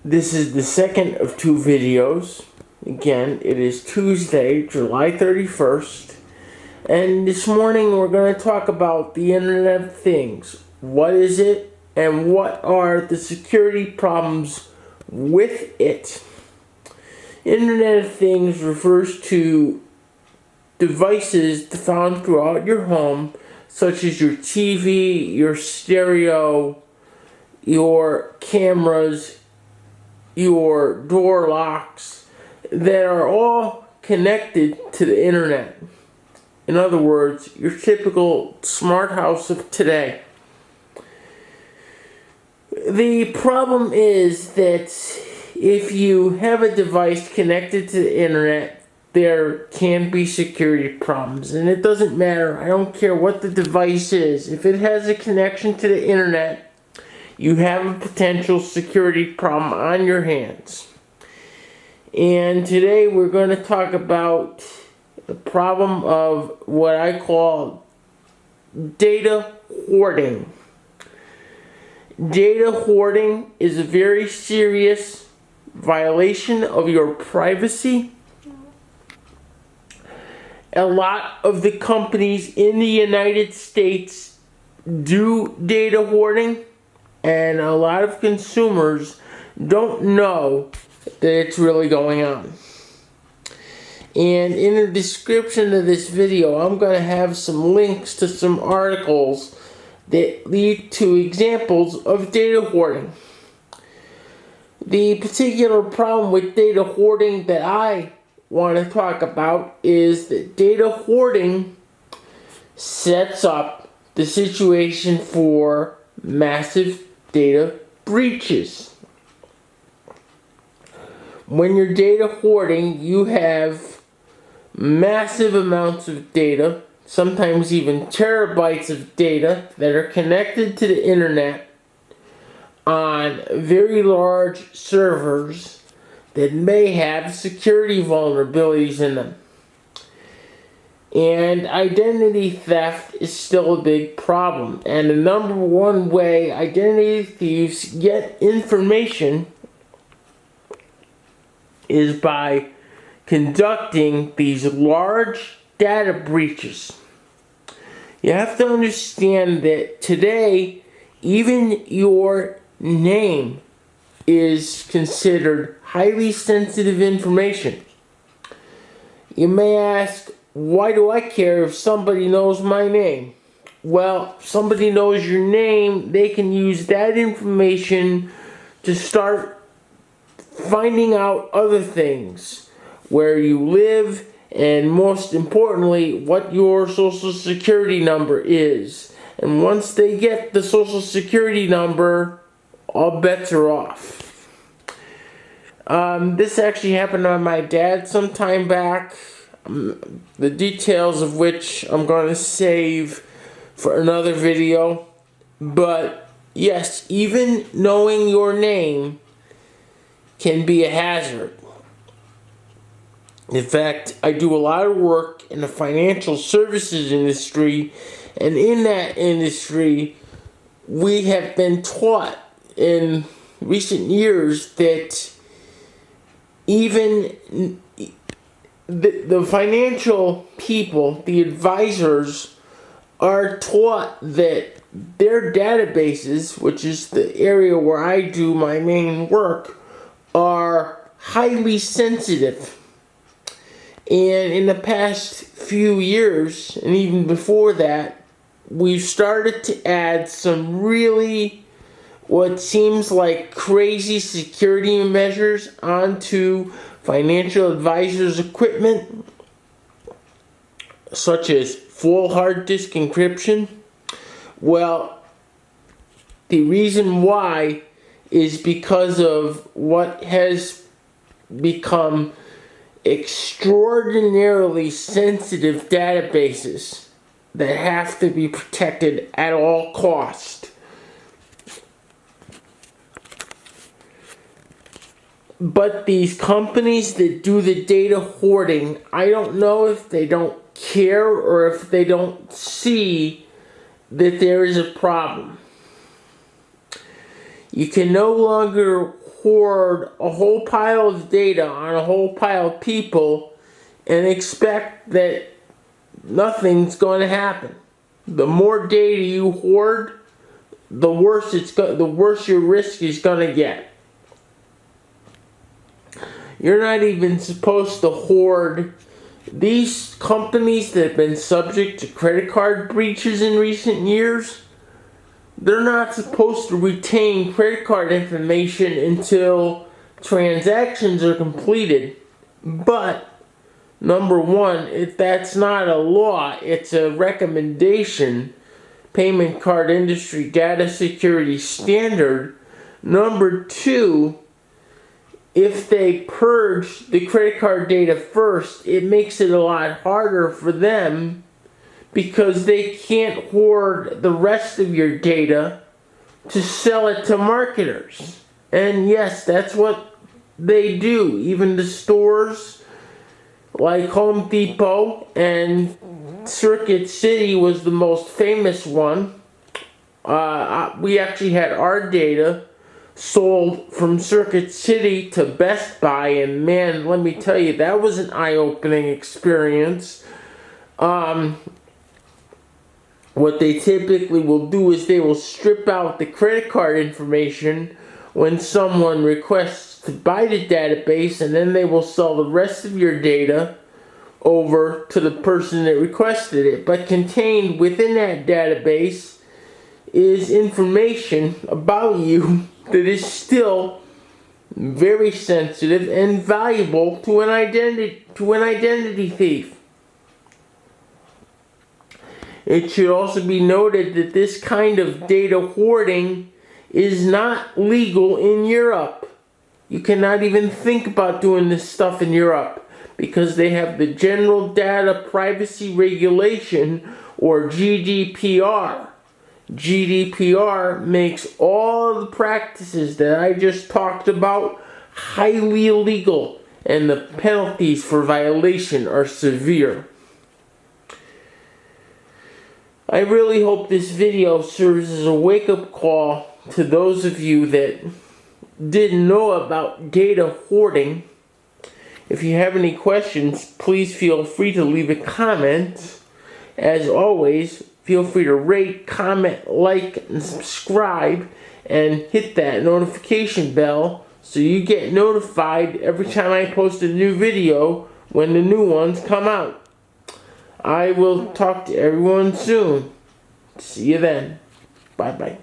This is the second of two videos. Again, it is Tuesday, July 31st. And this morning we're going to talk about the Internet of Things. What is it and what are the security problems with it? Internet of Things refers to devices found throughout your home, such as your TV, your stereo, your cameras, your door locks, that are all connected to the internet. In other words, your typical smart house of today. The problem is that if you have a device connected to the internet, there can be security problems. And it doesn't matter. I don't care what the device is. If it has a connection to the internet, you have a potential security problem on your hands. And today we're going to talk about the problem of what I call data hoarding. Data hoarding is a very serious violation of your privacy. A lot of the companies in the United States do data hoarding, and a lot of consumers don't know that it's really going on. And in the description of this video, I'm going to have some links to some articles that lead to examples of data hoarding. The particular problem with data hoarding that I want to talk about is that data hoarding sets up the situation for massive data breaches. When you're data hoarding, you have massive amounts of data, sometimes even terabytes of data, that are connected to the internet on very large servers that may have security vulnerabilities in them. And identity theft is still a big problem. And the number one way identity thieves get information is by conducting these large data breaches. You have to understand that today, even your name is considered highly sensitive information. You may ask, why do I care if somebody knows my name? Well, if somebody knows your name, they can use that information to start finding out other things, where you live, and most importantly, what your social security number is. And once they get the social security number, all bets are off. This actually happened to my dad some time back. The details of which I'm going to save for another video. But yes, even knowing your name can be a hazard. In fact, I do a lot of work in the financial services industry, and in that industry, we have been taught in recent years that even the financial people, the advisors, are taught that their databases, which is the area where I do my main work, are highly sensitive. And in the past few years, and even before that, we've started to add some really what seems like crazy security measures onto financial advisors' equipment, such as full hard disk encryption. Well, the reason why is because of what has become extraordinarily sensitive databases that have to be protected at all costs. But these companies that do the data hoarding, I don't know if they don't care or if they don't see that there is a problem. You can no longer hoard a whole pile of data on a whole pile of people and expect that nothing's going to happen. The more data you hoard, the worse your risk is going to get. You're not even supposed to hoard. These companies that have been subject to credit card breaches in recent years, they're not supposed to retain credit card information until transactions are completed. But number one, if that's not a law, it's a recommendation, payment card industry data security standard. Number two, if they purge the credit card data first, it makes it a lot harder for them because they can't hoard the rest of your data to sell it to marketers. And yes, that's what they do. Even the stores like Home Depot and Circuit City was the most famous one. We actually had our data sold from Circuit City to Best Buy, and man, let me tell you, that was an eye-opening experience. What they typically will do is they will strip out the credit card information when someone requests to buy the database, and then they will sell the rest of your data over to the person that requested it. But contained within that database is information about you that is still very sensitive and valuable to an identity thief. It should also be noted that this kind of data hoarding is not legal in Europe. You cannot even think about doing this stuff in Europe because they have the General Data Privacy Regulation, or GDPR. GDPR makes all the practices that I just talked about highly illegal, and the penalties for violation are severe. I really hope this video serves as a wake-up call to those of you that didn't know about data hoarding. If you have any questions, please feel free to leave a comment. As always, feel free to rate, comment, like, and subscribe, and hit that notification bell so you get notified every time I post a new video when the new ones come out. I will talk to everyone soon. See you then. Bye-bye.